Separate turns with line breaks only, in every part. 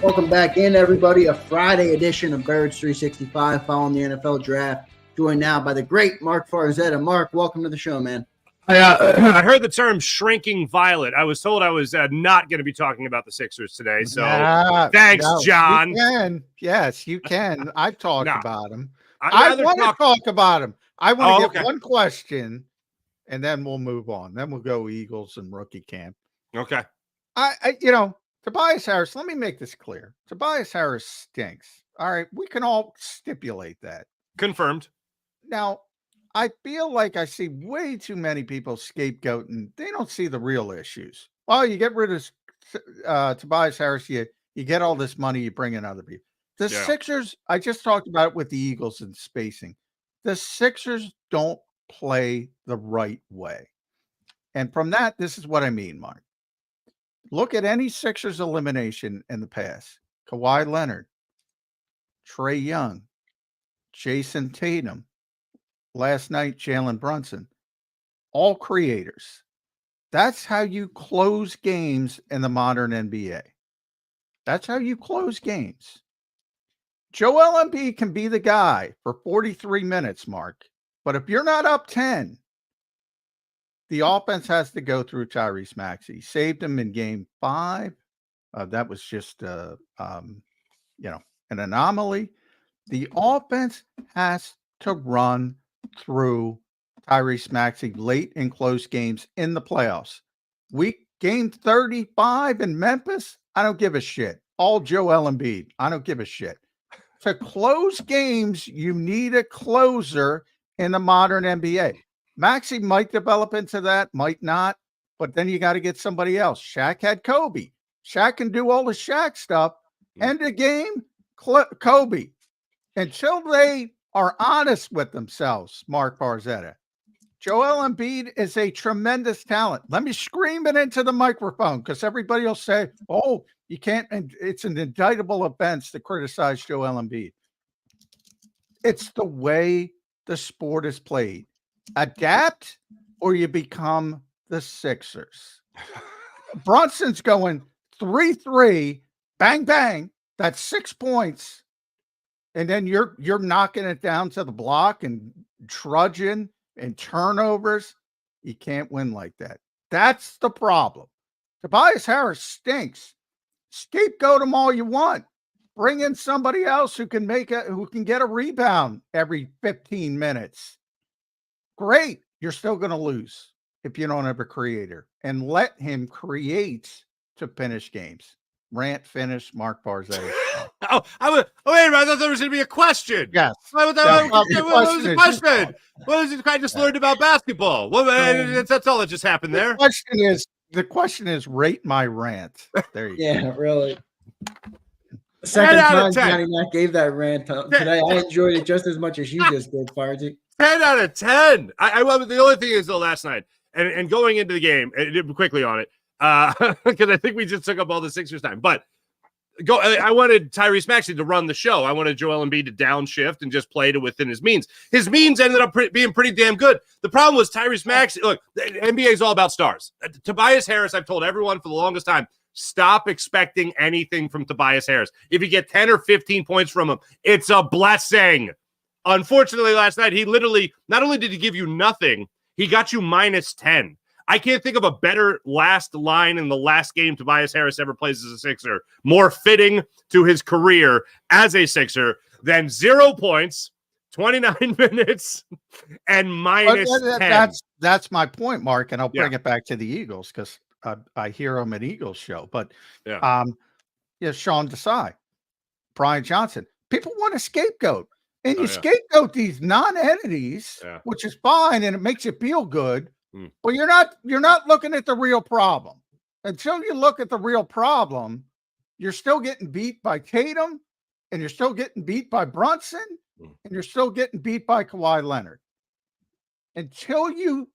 Welcome back in, everybody. A Friday edition of Birds 365 following the NFL draft. Joined now by the great Marc Farzetta. Marc, welcome to the show, man.
I heard the term shrinking violet. I was told I was not going to be talking about the Sixers today. So thanks, John.
You can. Yes, you can. I've talked about them.
I
want to talk about them. I want to get one question, and then we'll move on. Then we'll go Eagles and rookie camp.
Okay.
Tobias Harris, let me make this clear. Tobias Harris stinks. All right. We can all stipulate that.
Confirmed.
Now, I feel like I see way too many people scapegoating. They don't see the real issues. Well, you get rid of Tobias Harris, you get all this money, you bring in other people. The Sixers, I just talked about it with the Eagles and spacing. The Sixers don't play the right way. And from that, this is what I mean, Mark. Look at any Sixers elimination in the past. Kawhi Leonard, Trae Young, Jason Tatum, last night, Jalen Brunson, all creators. That's how you close games in the modern NBA. That's how you close games. Joel Embiid can be the guy for 43 minutes, Mark. But if you're not up 10, the offense has to go through Tyrese Maxey. Saved him in game 5. That was just, an anomaly. The offense has to run through Tyrese Maxey late in close games in the playoffs. Game 35 in Memphis, I don't give a shit. All Joel Embiid, I don't give a shit. To close games, you need a closer in the modern NBA. Maxey might develop into that, might not, but then you got to get somebody else. Shaq had Kobe. Shaq can do all the Shaq stuff. End of game, Kobe. Until they are honest with themselves, Marc Farzetta. Joel Embiid is a tremendous talent. Let me scream it into the microphone because everybody will say, oh, you can't. And it's an indictable offense to criticize Joel Embiid. It's the way the sport is played. Adapt or you become the Sixers. Brunson's going 3-3, bang, bang. That's 6 points. And then you're knocking it down to the block and trudging and turnovers. You can't win like that. That's the problem. Tobias Harris stinks. Scapegoat him all you want. Bring in somebody else who can get a rebound every 15 minutes. Great. You're still going to lose if you don't have a creator. And let him create to finish games. Rant finish, Marc Farzetta.
Wait a minute. I thought there was going to be a question.
Yes.
What was the question? What is it? I just learned about basketball. That's all that just happened there.
The question is rate my rant. There you go.
Yeah, really. The second time Johnny Mac gave that rant today, I enjoyed it just as much as you just did, Farzy.
10 out of 10. I love it. The only thing is, though, last night, and going into the game, quickly on it, because I think we just took up all the Sixers time. But I wanted Tyrese Maxey to run the show. I wanted Joel Embiid to downshift and just play to within his means. His means ended up being pretty damn good. The problem was Tyrese Maxey. Look, the NBA is all about stars. Tobias Harris, I've told everyone for the longest time, stop expecting anything from Tobias Harris. If you get 10 or 15 points from him, it's a blessing. Unfortunately, last night, he literally, not only did he give you nothing, he got you -10. I can't think of a better last line in the last game Tobias Harris ever plays as a Sixer, more fitting to his career as a Sixer than 0 points, 29 minutes, and -10.
That's my point, Mark, and I'll bring it back to the Eagles because I hear them at Eagles show. But Sean Desai, Brian Johnson, people want a scapegoat. And you scapegoat these non-entities, which is fine, and it makes you feel good. But you're not looking at the real problem. Until you look at the real problem, you're still getting beat by Tatum, and you're still getting beat by Brunson, and you're still getting beat by Kawhi Leonard. Until you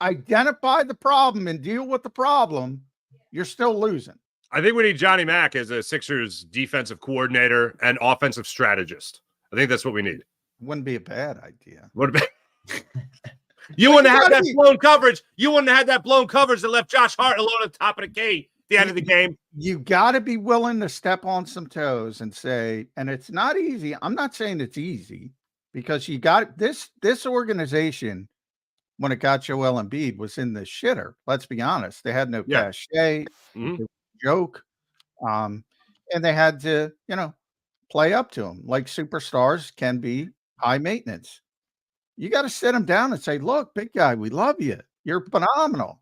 identify the problem and deal with the problem, you're still losing.
I think we need Johnny Mac as a Sixers defensive coordinator and offensive strategist. I think that's what we need.
Wouldn't be a bad idea.
You wouldn't have had that blown coverage. You wouldn't have had that blown coverage that left Josh Hart alone at the top of the key. the end of the game.
You got to be willing to step on some toes and say, and it's not easy. I'm not saying it's easy, because you got this organization, when it got Joel Embiid, was in the shitter. Let's be honest. They had no cachet, joke. And they had to, play up to him like superstars can be high maintenance. You got to sit him down and say, look, big guy, we love you. You're phenomenal.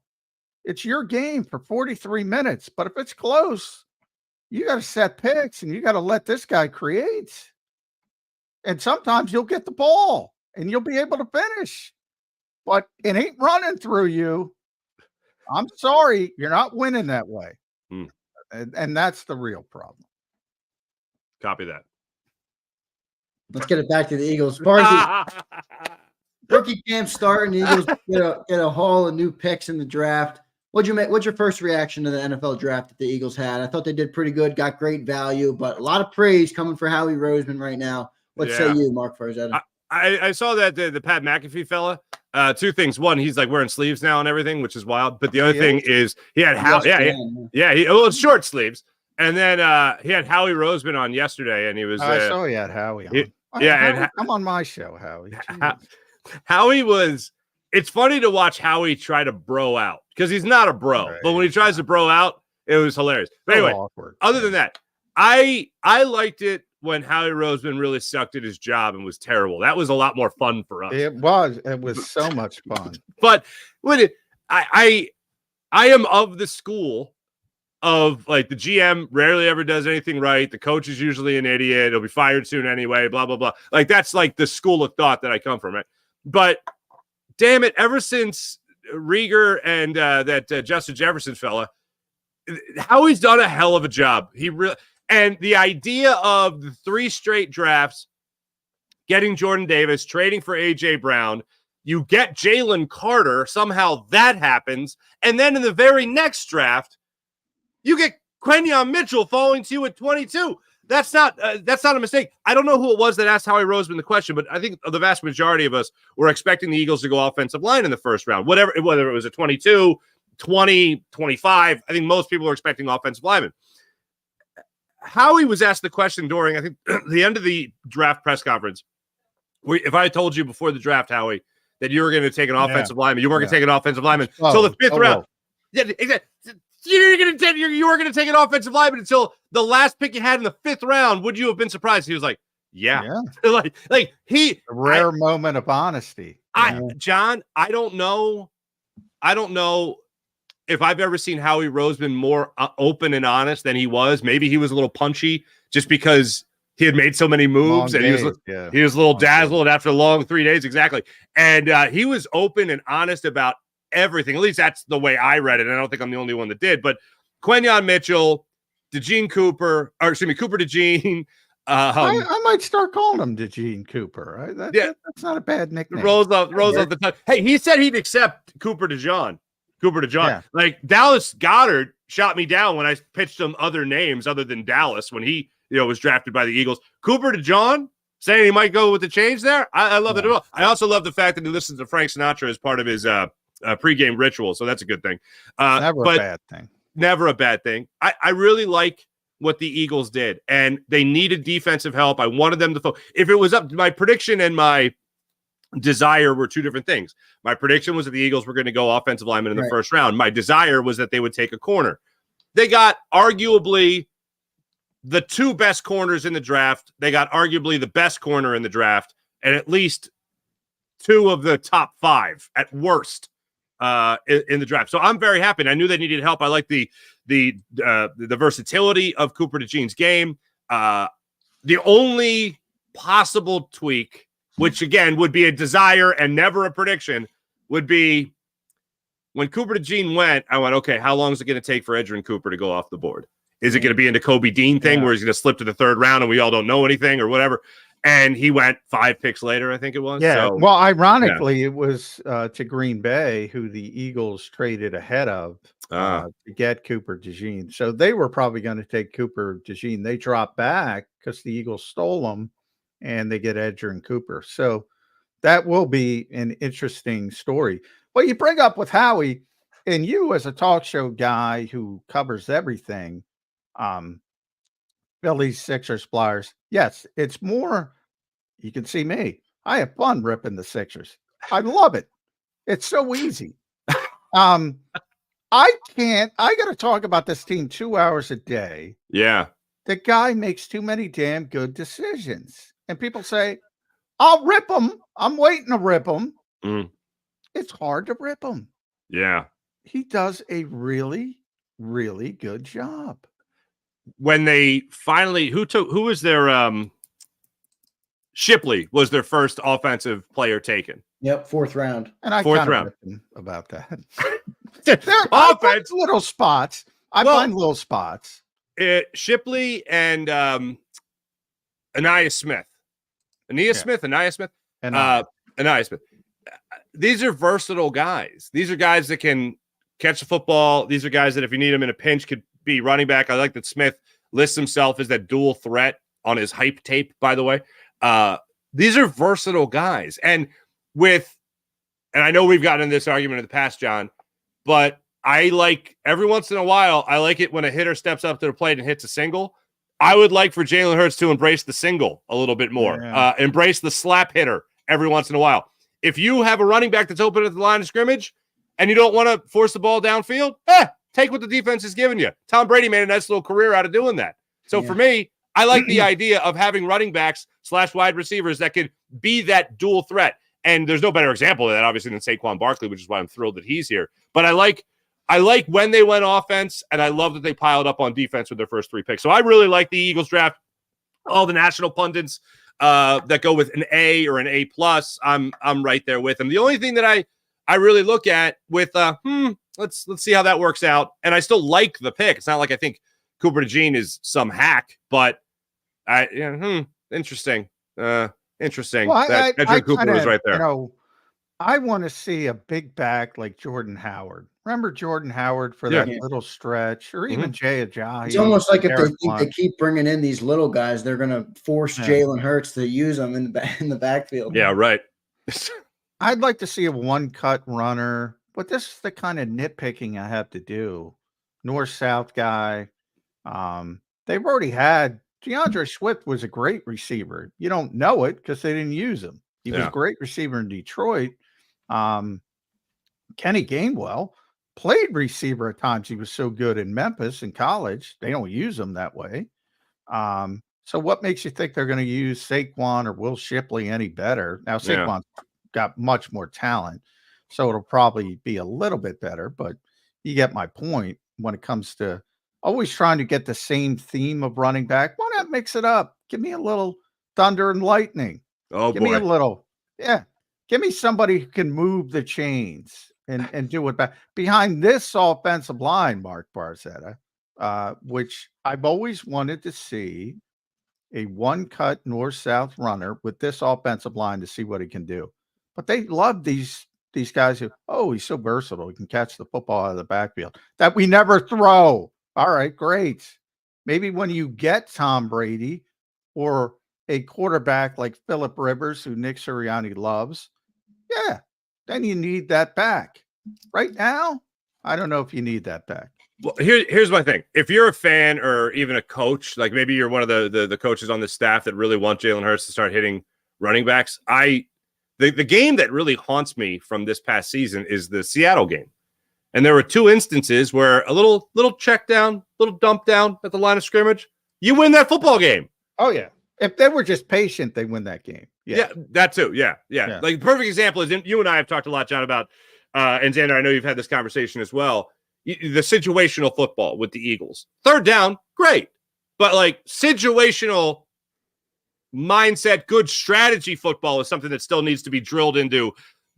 It's your game for 43 minutes. But if it's close, you got to set picks and you got to let this guy create. And sometimes you'll get the ball and you'll be able to finish. But it ain't running through you. I'm sorry, you're not winning that way. And that's the real problem.
Copy that.
Let's get it back to the Eagles. As far as the rookie camp starting, the Eagles get a haul of new picks in the draft. What's your first reaction to the NFL draft that the Eagles had? I thought they did pretty good, got great value, but a lot of praise coming for Howie Roseman right now. What say you, Marc Farzetta?
I saw that the Pat McAfee fella. Two things. One, he's like wearing sleeves now and everything, which is wild. But the other thing is he had it's short sleeves. And then he had Howie Roseman on yesterday, and he was.
I saw he had Howie on. I'm on my show, Howie.
Howie was. It's funny to watch Howie try to bro out because he's not a bro, but when he tries to bro out, it was hilarious. But anyway, other than that, I liked it when Howie Roseman really sucked at his job and was terrible. That was a lot more fun for us.
It was so much fun.
But I am of the school of like the GM rarely ever does anything right. The coach is usually an idiot. He'll be fired soon anyway, blah, blah, blah. Like that's like the school of thought that I come from, right? But damn it, ever since Rieger and that Justin Jefferson fella, Howie's done a hell of a job. And the idea of the 3 straight drafts, getting Jordan Davis, trading for A.J. Brown, you get Jalen Carter, somehow that happens, and then in the very next draft, you get Quenyon Mitchell falling to you at 22. That's not a mistake. I don't know who it was that asked Howie Roseman the question, but I think the vast majority of us were expecting the Eagles to go offensive line in the first round, whether it was a 22, 20, 25. I think most people were expecting offensive linemen. Howie was asked the question during, I think, the end of the draft press conference. If I had told you before the draft, Howie, that you were going to take an offensive lineman, you weren't going to take an offensive lineman until the 5th round. Yeah, exactly. You were going to take an offensive lineman until the last pick you had in the 5th round. Would you have been surprised? He was like, yeah. like a
rare moment of honesty.
John, I don't know if I've ever seen Howie Roseman more open and honest than he was. Maybe he was a little punchy just because he had made so many moves and he was a little dazzled after a long 3 days. Exactly. And he was open and honest about everything. At least that's the way I read it. And I don't think I'm the only one that did. But Quenyon Mitchell, Cooper DeJean.
I might start calling him DeJean Cooper. That's not a bad nickname.
Rolls off the tongue. Hey, he said he'd accept Cooper DeJean. Yeah. Like Dallas Goedert shot me down when I pitched him other names other than Dallas when he was drafted by the Eagles. Cooper DeJean saying he might go with the change there. I love it at all. I also love the fact that he listens to Frank Sinatra as part of his pregame ritual. So that's a good thing.
Never a bad thing.
Never a bad thing. I really like what the Eagles did, and they needed defensive help. I wanted them to if it was up to my prediction and my desire were two different things. My prediction was that the Eagles were going to go offensive lineman in the first round. My desire was that they would take a corner. They got arguably the 2 best corners in the draft. They got arguably the best corner in the draft, and at least 2 of the top 5 at worst in the draft. So I'm very happy. And I knew they needed help. I like the versatility of Cooper DeJean's game. The only possible tweak, which again would be a desire and never a prediction, would be when Cooper DeJean went, I went, okay, how long is it going to take for Edgerrin Cooper to go off the board? Is it going to be into Kobe Dean thing where he's going to slip to the 3rd round and we all don't know anything or whatever? And he went 5 picks later, I think it was.
Yeah. So, well, ironically, it was to Green Bay, who the Eagles traded ahead of to get Cooper DeJean. So they were probably going to take Cooper DeJean. They dropped back because the Eagles stole him, and they get Edgerrin Cooper. So that will be an interesting story. What you bring up with Howie, and you as a talk show guy who covers everything, Phillies, Sixers, Flyers. Yes, it's more. You can see me. I have fun ripping the Sixers. I love it. It's so easy. I can't. I got to talk about this team 2 hours a day.
Yeah.
The guy makes too many damn good decisions, and people say, "I'll rip him. I'm waiting to rip him." It's hard to rip him.
Yeah.
He does a really, really good job.
When they finally, who was their Shipley was their first offensive player taken.
Yep, 4th round.
And I
Fourth
kind of
round.
ripped him about that.
Offense.
I little spots. I find little spots.
Shipley and Anaya Smith. Anaya Smith. These are versatile guys. These are guys that can catch the football. These are guys that, if you need them in a pinch, could be running back. I like that Smith lists himself as that dual threat on his hype tape, by the way. These are versatile guys. And I know we've gotten in this argument in the past, John, but I like, every once in a while, I like it when a hitter steps up to the plate and hits a single. I would like for Jalen Hurts to embrace the single a little bit more. Embrace the slap hitter every once in a while. If you have a running back that's open at the line of scrimmage and you don't want to force the ball downfield, take what the defense is giving you. Tom Brady made a nice little career out of doing that. So for me, I like the idea of having running backs / wide receivers that could be that dual threat. And there's no better example of that, obviously, than Saquon Barkley, which is why I'm thrilled that he's here. But I like when they went offense, and I love that they piled up on defense with their first 3 picks. So I really like the Eagles draft. All the national pundits that go with an A or an A+, I'm right there with them. The only thing that I really look at with let's see how that works out. And I still like the pick. It's not like I think Cooper DeJean is some hack, but interesting. Interesting.
Well,
that Drew Cooper was right there.
You know, I want to see a big back like Jordan Howard. Remember Jordan Howard for that little stretch, or even Jay Ajayi.
It's almost like if they think they keep bringing in these little guys, they're going to force Jalen Hurts to use them in the backfield.
Yeah, right.
I'd like to see a one-cut runner, but this is the kind of nitpicking I have to do. North-South guy. They've already had DeAndre Swift was a great receiver. You don't know it because they didn't use him. He was a great receiver in Detroit. Kenny Gainwell played receiver at times. He was so good in Memphis in college. They don't use him that way. So what makes you think they're going to use Saquon or Will Shipley any better? Now, Saquon's got much more talent, so it'll probably be a little bit better, but you get my point when it comes to always trying to get the same theme of running back. Why not mix it up? Give me a little thunder and lightning. Give me a little, give me somebody who can move the chains and do it back behind this offensive line, Marc Farzetta, which I've always wanted to see a one-cut north-south runner with this offensive line to see what he can do. But they love these guys who, he's so versatile. He can catch the football out of the backfield that we never throw. All right, great. Maybe when you get Tom Brady or a quarterback like Phillip Rivers, who Nick Sirianni loves, then you need that back. Right now, I don't know if you need that back.
Well, here's my thing. If you're a fan or even a coach, like maybe you're one of the coaches on the staff that really want Jalen Hurts to start hitting running backs, the game that really haunts me from this past season is the Seattle game. And there were 2 instances where a little check down, little dump down at the line of scrimmage, you win that football game.
Oh, yeah. If they were just patient, they win that game.
Yeah, that too. Yeah. Like the perfect example is you and I have talked a lot, John, about, and Xander, I know you've had this conversation as well, the situational football with the Eagles. 3rd down, great. But like situational mindset, good strategy football is something that still needs to be drilled into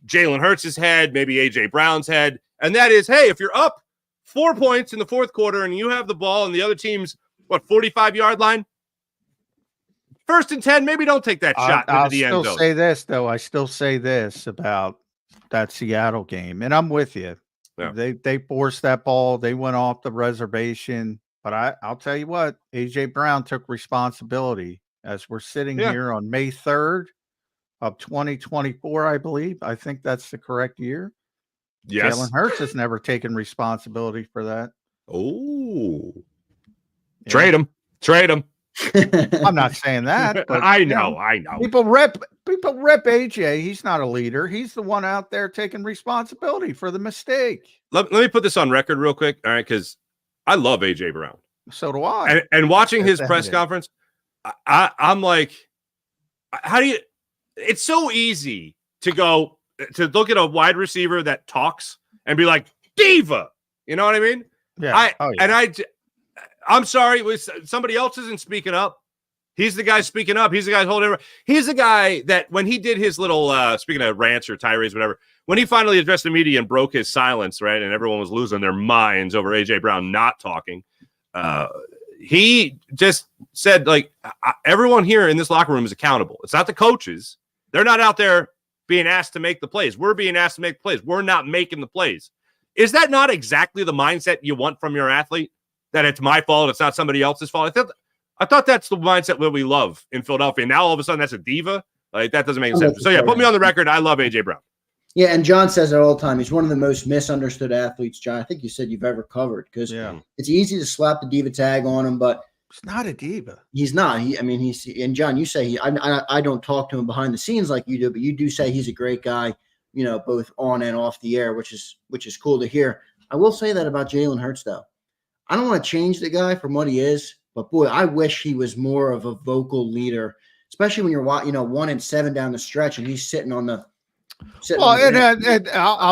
Jalen Hurts' head, maybe A.J. Brown's head. And that is, hey, if you're up 4 points in the 4th quarter and you have the ball and the other team's, 45-yard line, 1st and 10, maybe don't take that shot into the end zone.
I still say this about that Seattle game, and I'm with you. Yeah. They forced that ball. They went off the reservation. But I'll tell you what, A.J. Brown took responsibility as we're sitting here on May 3rd of 2024, I believe. I think that's the correct year.
Yes.
Jalen Hurts has never taken responsibility for that.
Oh,
Yeah.
trade him. Trade him.
I'm not saying that, but
I know.
people rip AJ. He's not a leader. He's the one out there taking responsibility for the mistake.
Let me put this on record real quick. All right, because I love AJ Brown.
So do I.
And watching his press conference, I'm like, how do you? It's so easy to look at a wide receiver that talks and be like, diva. You know what I mean?
Yeah.
I'm sorry, somebody else isn't speaking up. He's the guy speaking up. He's the guy holding. He's the guy that when he did his little speaking of rants or tirades, whatever, when he finally addressed the media and broke his silence, right, and everyone was losing their minds over AJ Brown not talking, he just said, like, everyone here in this locker room is accountable. It's not the coaches. They're not out there being asked to make the plays. We're being asked to make the plays. We're not making the plays. Is that not exactly the mindset you want from your athlete? That it's my fault, it's not somebody else's fault. I thought that's the mindset that we love in Philadelphia. Now all of a sudden that's a diva. Like, that doesn't make sense. So yeah, put me on the record. I love AJ Brown.
Yeah, and John says it all the time. He's one of the most misunderstood athletes, John. I think you said you've ever covered, because it's easy to slap the diva tag on him, but
he's not a diva.
He's not. And John, you say I don't talk to him behind the scenes like you do, but you do say he's a great guy, both on and off the air, which is cool to hear. I will say that about Jalen Hurts, though. I don't want to change the guy from what he is, but boy, I wish he was more of a vocal leader, especially when you're 1-7 down the stretch and he's sitting on the. I'll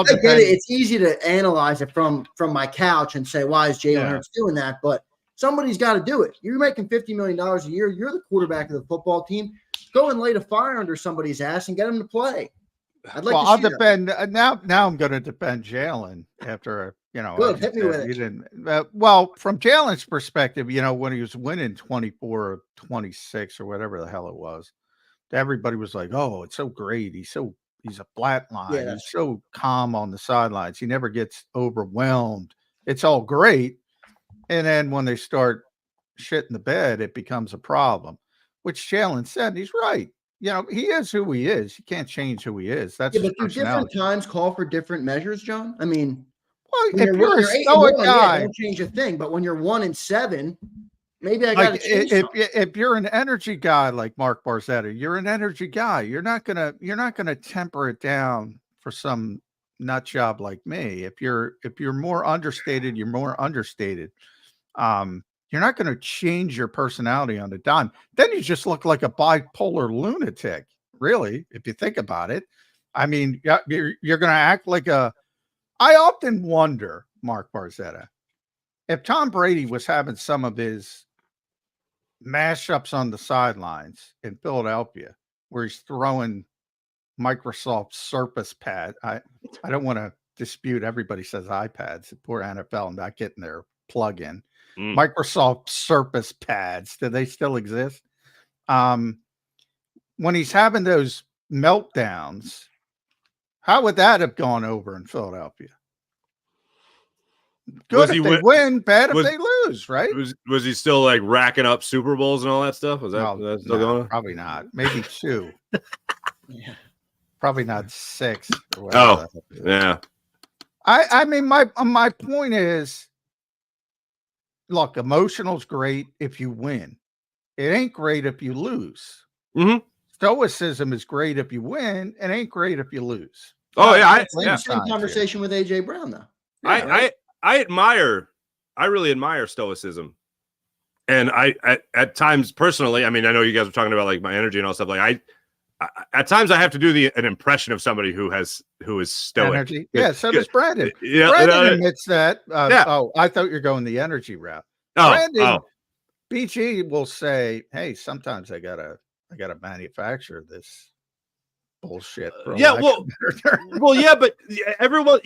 get it. It's easy to analyze it from my couch and say, why is Jalen Hurts doing that? But somebody's got to do it. You're making $50 million a year. You're the quarterback of the football team. Go and light a fire under somebody's ass and get him to play. I'd like to see
I'll defend now. I'm going to defend Jalen after
Good, hit me with it.
Well, from Jalen's perspective, when he was winning 24 or 26 or whatever the hell it was, everybody was like, "Oh, it's so great. He's a flat line.
Yeah,
he's so calm on the sidelines. He never gets overwhelmed. It's all great." And then when they start shitting the bed, it becomes a problem. Which Jalen said, and he's right. He is who he is. You can't change who he is. That's
but do different times call for different measures, John? I mean,
well, if you're a stoic guy,
don't change a thing. But when you're 1-7, maybe I got to change.
If you're an energy guy like Marc Farzetta, you're an energy guy. You're not gonna temper it down for some nut job like me. If you're more understated, you're more understated. You're not going to change your personality on a dime. Then you just look like a bipolar lunatic, really, if you think about it. I mean, you're going to act like a. I often wonder, Marc Farzetta, if Tom Brady was having some of his mashups on the sidelines in Philadelphia, where he's throwing Microsoft Surface pad. I don't want to dispute. Everybody says iPads. Poor NFL not getting their plug-in. Microsoft Surface pads. Do they still exist? When he's having those meltdowns, how would that have gone over in Philadelphia? Good if they win, bad if they lose, right?
Was he still like racking up Super Bowls and all that stuff? Was that still going on?
Probably not. Maybe 2.
Yeah.
Probably not 6. Or whatever.
Yeah.
I mean, my point is, look, emotional's great if you win. It ain't great if you lose.
Mm-hmm.
Stoicism is great if you win. It ain't great if you lose.
Oh, yeah.
Same conversation with AJ Brown, though.
Yeah, I really admire stoicism. And I at times personally, I mean, I know you guys were talking about like my energy and all stuff. Like I at times I have to do an impression of somebody who is stoic.
Energy. Yeah, so does Brandon.
Yeah,
Brandon admits that. Oh, I thought you're going the energy route. Brandon, BG will say, "Hey, sometimes I gotta manufacture this bullshit."
Yeah, well, yeah, but everyone,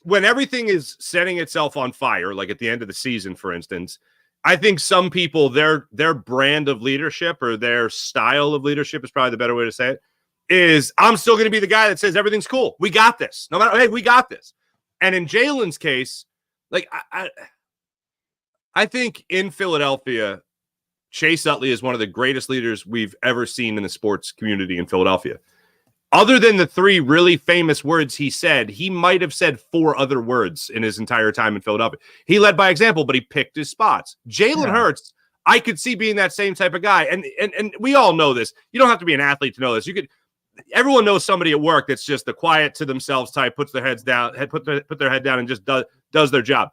when everything is setting itself on fire, like at the end of the season, for instance, I think some people, their brand of leadership or their style of leadership is probably the better way to say it, is I'm still going to be the guy that says everything's cool. We got this. No matter, hey, we got this. And in Jalen's case, like I think in Philadelphia, Chase Utley is one of the greatest leaders we've ever seen in the sports community in Philadelphia. Other than the 3 really famous words he said, he might have said 4 other words in his entire time in Philadelphia. He led by example, but he picked his spots. Jalen Hurts, I could see being that same type of guy. And we all know this. You don't have to be an athlete to know this. Everyone knows somebody at work that's just the quiet to themselves type, puts their heads down, put their head down and just does their job.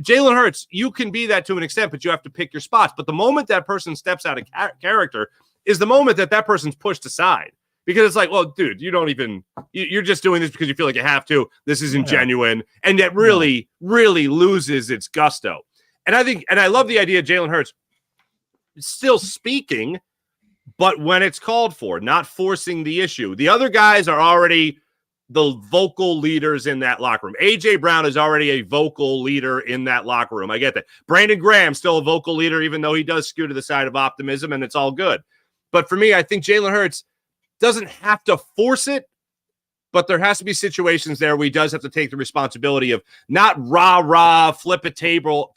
Jalen Hurts, you can be that to an extent, but you have to pick your spots. But the moment that person steps out of character is the moment that person's pushed aside. Because it's like, well, dude, you're just doing this because you feel like you have to. This isn't genuine. And that really, really loses its gusto. And I love the idea of Jalen Hurts still speaking, but when it's called for, not forcing the issue. The other guys are already the vocal leaders in that locker room. A.J. Brown is already a vocal leader in that locker room. I get that. Brandon Graham's still a vocal leader, even though he does skew to the side of optimism, and it's all good. But for me, I think Jalen Hurts doesn't have to force it, but there has to be situations there where he does have to take the responsibility of not rah-rah, flip a table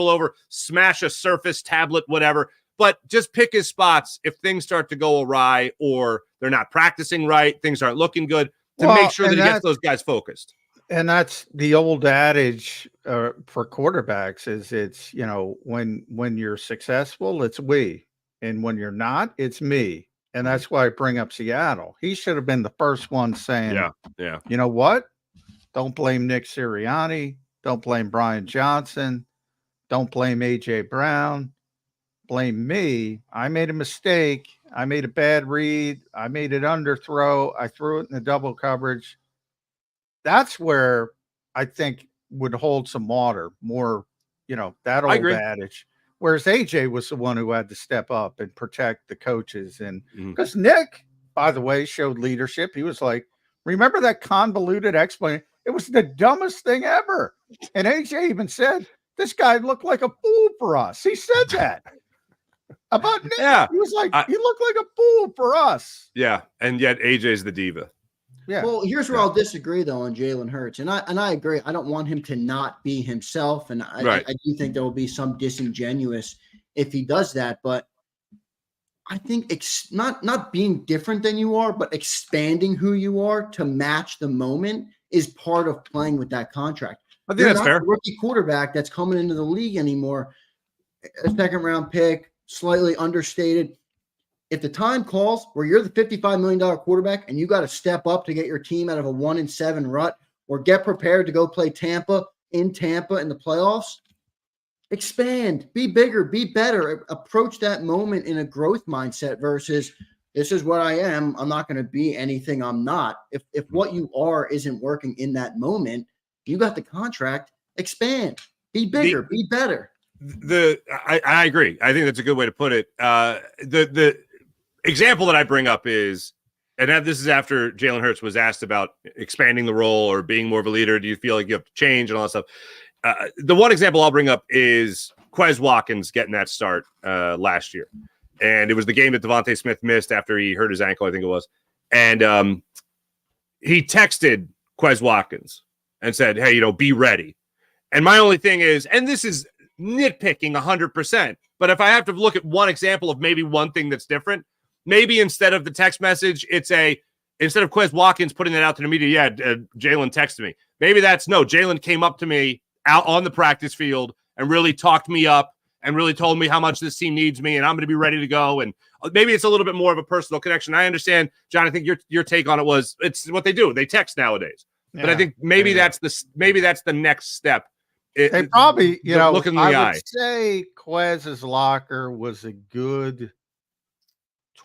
over, smash a Surface tablet, whatever, but just pick his spots if things start to go awry or they're not practicing right, things aren't looking good, to make sure that he gets those guys focused.
And that's the old adage for quarterbacks is it's, when you're successful, it's we. And when you're not, it's me. And that's why I bring up Seattle. He should have been the first one saying, you know what? Don't blame Nick Sirianni. Don't blame Brian Johnson. Don't blame A.J. Brown. Blame me. I made a mistake. I made a bad read. I made an underthrow. I threw it in the double coverage. That's where I think would hold some water more, that old adage. Whereas AJ was the one who had to step up and protect the coaches. And because Nick, by the way, showed leadership. He was like, remember that convoluted explanation? It was the dumbest thing ever. And AJ even said, this guy looked like a fool for us. He said that about Nick.
Yeah.
He was like, he looked like a fool for us.
Yeah. And yet AJ's the diva.
Yeah.
Well, here's where I'll disagree though on Jalen Hurts, and I agree. I don't want him to not be himself, and I do think there will be some disingenuous if he does that. But I think not being different than you are, but expanding who you are to match the moment is part of playing with that contract.
I think that's fair.
A rookie quarterback that's coming into the league anymore. A second round pick, slightly understated. If the time calls where you're the $55 million quarterback and you got to step up to get your team out of a 1-7 rut or get prepared to go play Tampa in the playoffs, expand, be bigger, be better, approach that moment in a growth mindset versus this is what I am. I'm not going to be anything I'm not. If what you are isn't working in that moment, you got the contract, expand, be bigger, be better.
I agree. I think that's a good way to put it. The example that I bring up is, and this is after Jalen Hurts was asked about expanding the role or being more of a leader. Do you feel like you have to change and all that stuff? The one example I'll bring up is Quez Watkins getting that start last year. And it was the game that Devontae Smith missed after he hurt his ankle, I think it was. And he texted Quez Watkins and said, hey, be ready. And my only thing is, and this is nitpicking 100%, but if I have to look at one example of maybe one thing that's different, maybe instead of the text message, instead of Quez Watkins putting it out to the media, Jalen texted me. Maybe Jalen came up to me out on the practice field and really talked me up and really told me how much this team needs me and I'm going to be ready to go. And maybe it's a little bit more of a personal connection. I understand, John, I think your take on it was it's what they do. They text nowadays. Yeah, but I think maybe that's the next step.
They probably,
look in the eye.
I would say Quez's locker was a good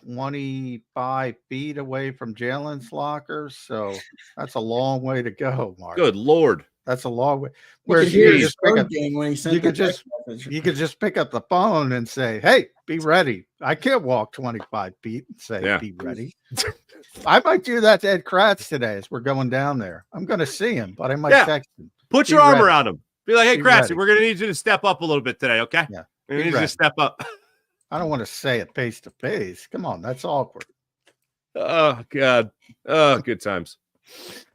25 feet away from Jalen's locker, so that's a long way to go, Mark.
Good Lord,
that's a long way.
Whereas you could
just pick up the phone and say, "Hey, be ready." I can't walk 25 feet and say, "Be ready." I might do that to Ed Kratz today as we're going down there. I'm going to see him, but I might text him.
Put your arm around him. Be like, "Hey, Kratz, we're going to need you to step up a little bit today, okay?"
Yeah,
we need you to step up.
I don't want to say it face to face. Come on, that's awkward.
Oh God. Oh, good times.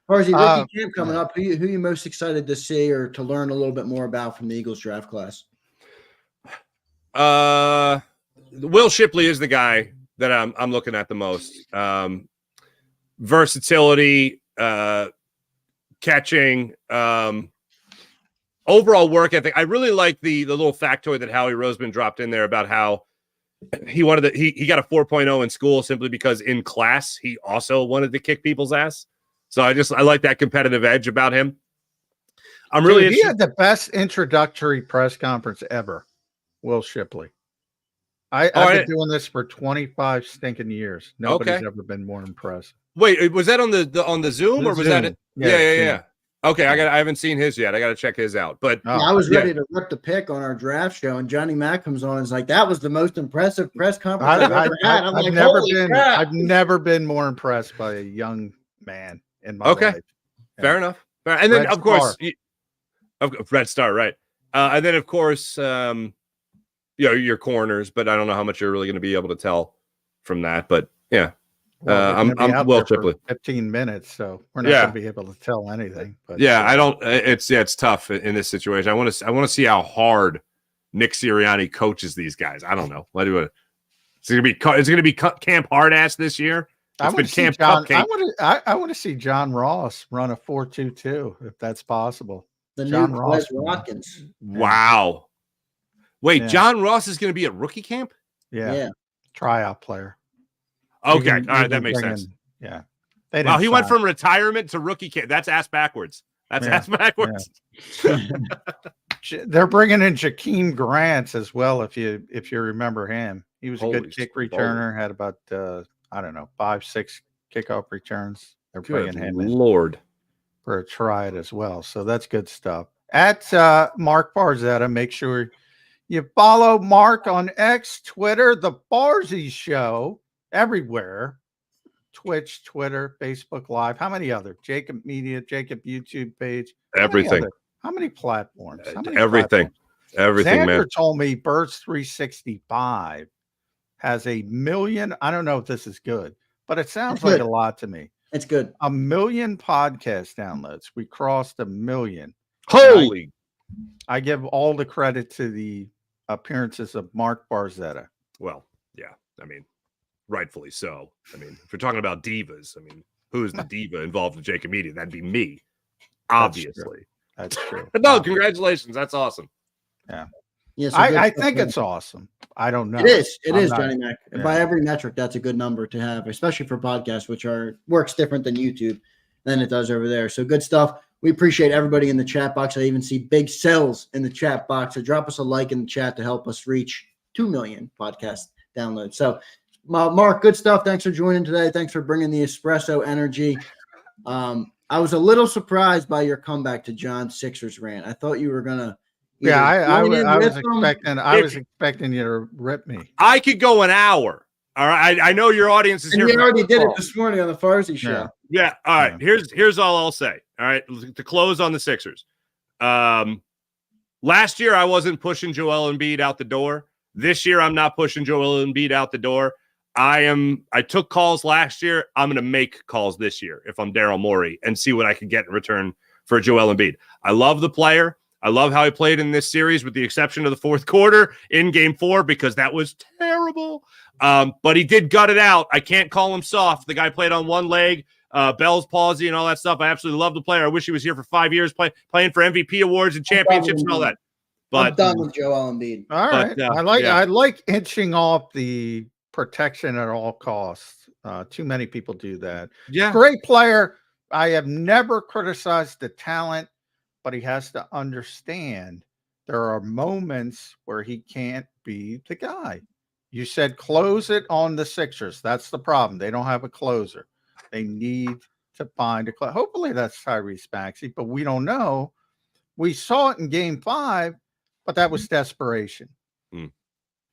Farzy, rookie camp coming up. Who are you most excited to see or to learn a little bit more about from the Eagles draft class?
Will Shipley is the guy that I'm looking at the most. versatility, catching, overall work ethic. I really like the little factoid that Howie Roseman dropped in there about how he wanted to, he got a 4.0 in school simply because in class he also wanted to kick people's ass. So I like that competitive edge about him. I'm really
Dude, he had the best introductory press conference ever. Will Shipley. I've been doing this for 25 stinking years. Nobody's ever been more impressed.
Wait, was that on the Zoom or was that it? Yeah. Okay, I haven't seen his yet. I got to check his out. But
I was ready to rip the pick on our draft show, and Johnny Mac comes on and is like, "That was the most impressive press conference I've ever had."
I've never been more impressed by a young man in my life.
Yeah. Fair enough. And then of course, Red Star, right? And then of course, your corners, but I don't know how much you're really going to be able to tell from that. But yeah, I'm Will Shipley.
15 minutes, so we're not going to be able to tell anything. But
I don't. It's tough in this situation. I want to see how hard Nick Sirianni coaches these guys. I don't know. It's going to be Camp Hard Ass this year.
I want to see John Ross run a 4.22 if that's possible.
The John new Ross Watkins.
Wow. Wait, John Ross is going to be at rookie camp?
Yeah. Tryout player.
Okay. All right. That makes sense.
Yeah.
Wow. He went from retirement to rookie camp. That's ass backwards. Ass backwards.
Yeah. They're bringing in Jakeem Grant as well. If you remember him, he was a good kick returner, had about, 5-6 kickoff returns. They're bringing him in for a tryout as well. So that's good stuff. At Marc Farzetta, make sure you follow Marc on X, Twitter, The Barzy Show, everywhere. Twitch, Twitter, Facebook Live. How many other? JAKIB Media, JAKIB YouTube page.
Everything.
How many platforms?
Everything. Everything,
Xander
man.
told me Birds 365 has 1 million. I don't know if this is good, but it sounds like a lot to me.
It's good.
1 million podcast downloads. We crossed 1 million.
Holy.
I give all the credit to the appearances of Marc Farzetta.
Well, yeah. I mean, rightfully so. I mean, if we're talking about divas, I mean, who's the diva involved with JAKIB Media? That'd be me, obviously.
That's true.
No, congratulations. That's awesome.
Yeah.
Yes,
I think it's awesome. I don't know.
It is, Johnny Mac. Yeah. By every metric, that's a good number to have, especially for podcasts, which works different than YouTube than it does over there. So good stuff. We appreciate everybody in the chat box. I even see big cells in the chat box. So drop us a like in the chat to help us reach 2 million podcast downloads. So, Marc, good stuff. Thanks for joining today. Thanks for bringing the espresso energy. I was a little surprised by your comeback to John Sixers rant. I thought you were gonna.
I was expecting you to rip me.
I could go an hour. All right. I know your audience is here.
You already did it this morning on the Farzy show.
Yeah. All right. Yeah. Here's all I'll say. All right. To close on the Sixers. Last year I wasn't pushing Joel Embiid out the door. This year I'm not pushing Joel Embiid out the door. I took calls last year. I'm going to make calls this year if I'm Daryl Morey and see what I can get in return for Joel Embiid. I love the player. I love how he played in this series with the exception of the fourth quarter in game 4 because that was terrible. But he did gut it out. I can't call him soft. The guy played on one leg, Bell's palsy and all that stuff. I absolutely love the player. I wish he was here for 5 years playing for MVP awards and championships and all that. But
I'm done with Joel Embiid.
All right. I like inching off the protection at all costs. Too many people do that.
Yeah.
Great player. I have never criticized the talent, but he has to understand there are moments where he can't be the guy. You said close it on the Sixers. That's the problem. They don't have a closer. They need to find a closer. Hopefully that's Tyrese Maxey, but we don't know. We saw it in game 5, but that was desperation.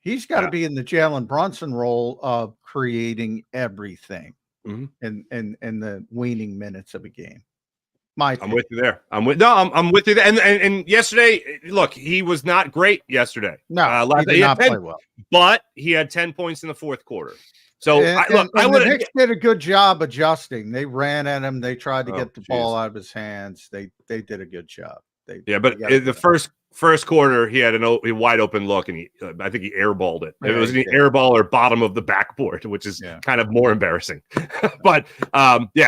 He's got to be in the Jalen Brunson role of creating everything in the waning minutes of a game. I'm
with you there. I'm with you there. And yesterday, look, he was not great yesterday.
No, he did not play well.
But he had 10 points in the fourth quarter. So
the Knicks did a good job adjusting. They ran at him. They tried to get the ball out of his hands. They did a good job.
But the First quarter, he had a wide open look, and I think he airballed it. It was an airball or bottom of the backboard, which is kind of more embarrassing. But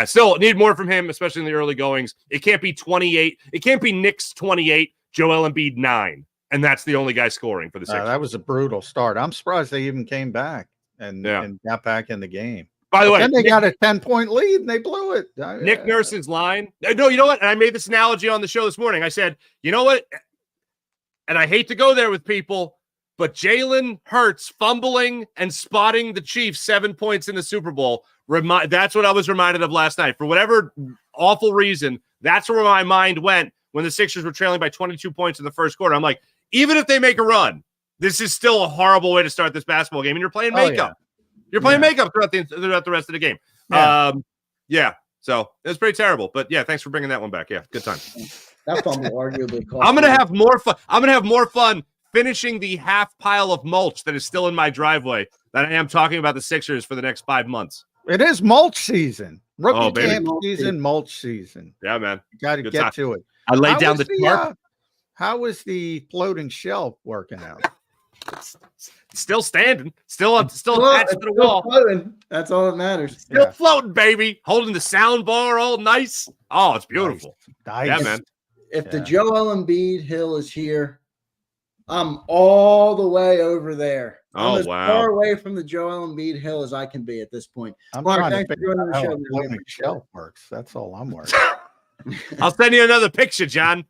still need more from him, especially in the early goings. It can't be 28. It can't be Knicks 28, Joel Embiid 9, and that's the only guy scoring for the Sixers.
That was a brutal start. I'm surprised they even came back and got back in the game.
By the way,
then they got a 10-point lead and they blew it.
Nick Nurse's line. No, you know what? And I made this analogy on the show this morning. I said, you know what? And I hate to go there with people, but Jalen Hurts fumbling and spotting the Chiefs 7 points in the Super Bowl. That's what I was reminded of last night. For whatever awful reason, that's where my mind went when the Sixers were trailing by 22 points in the first quarter. I'm like, even if they make a run, this is still a horrible way to start this basketball game. And you're playing makeup. You're playing makeup throughout the rest of the game. So it was pretty terrible. But thanks for bringing that one back. Yeah, good time.
That fumble arguably cost.
I'm gonna have more fun. I'm gonna have more fun finishing the half pile of mulch that is still in my driveway than I am talking about the Sixers for the next 5 months.
It is mulch season. Rookie camp season, mulch season.
Yeah, man.
You got to get to it.
I laid down the tarp.
How is the floating shelf working out?
Still standing. Still attached to the wall.
Floating. That's all that matters.
Still floating, baby. Holding the sound bar all nice. Oh, it's beautiful.
Nice.
Yeah, man.
If the Joel Embiid hill is here, I'm all the way over there. I'm as far away from the Joel Embiid hill as I can be at this point.
I'm
Marc,
trying
thanks
to
for
figure
joining
out
the
how
show.
a floating shelf works. That's all I'm worried.
I'll send you another picture, John.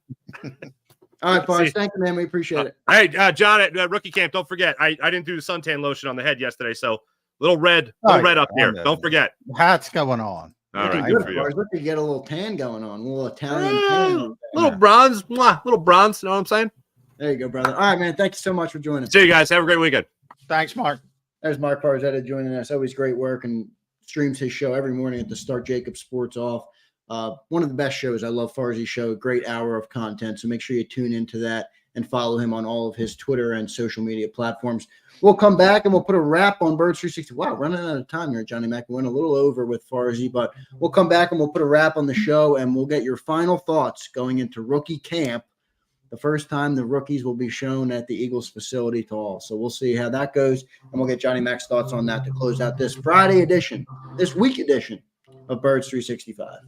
All right, Barnes. Thank you, man. We appreciate it.
Hey, John, at rookie camp, don't forget, I didn't do the suntan lotion on the head yesterday, so little red up here. Don't forget.
Hat's going on.
All right,
good for you. Look, you get a little tan going on, a little Italian tan.
Little bronze, little bronze. You know what I'm saying?
There you go, brother. All right, man. Thank you so much for joining us.
See you guys. Have a great weekend.
Thanks, Marc.
There's Marc Farzetta joining us. Always great work and streams his show every morning at the start. JAKIB Sports off. One of the best shows. I love Farzy's show. Great hour of content. So make sure you tune into that and follow him on all of his Twitter and social media platforms. We'll come back and we'll put a wrap on Birds 360. Wow, running out of time here, Johnny Mac. We went a little over with Farzy, but we'll come back and we'll put a wrap on the show and we'll get your final thoughts going into rookie camp. The first time the rookies will be shown at the Eagles facility to all. So we'll see how that goes, and we'll get Johnny Mac's thoughts on that to close out this Friday edition, this week edition of Birds 365.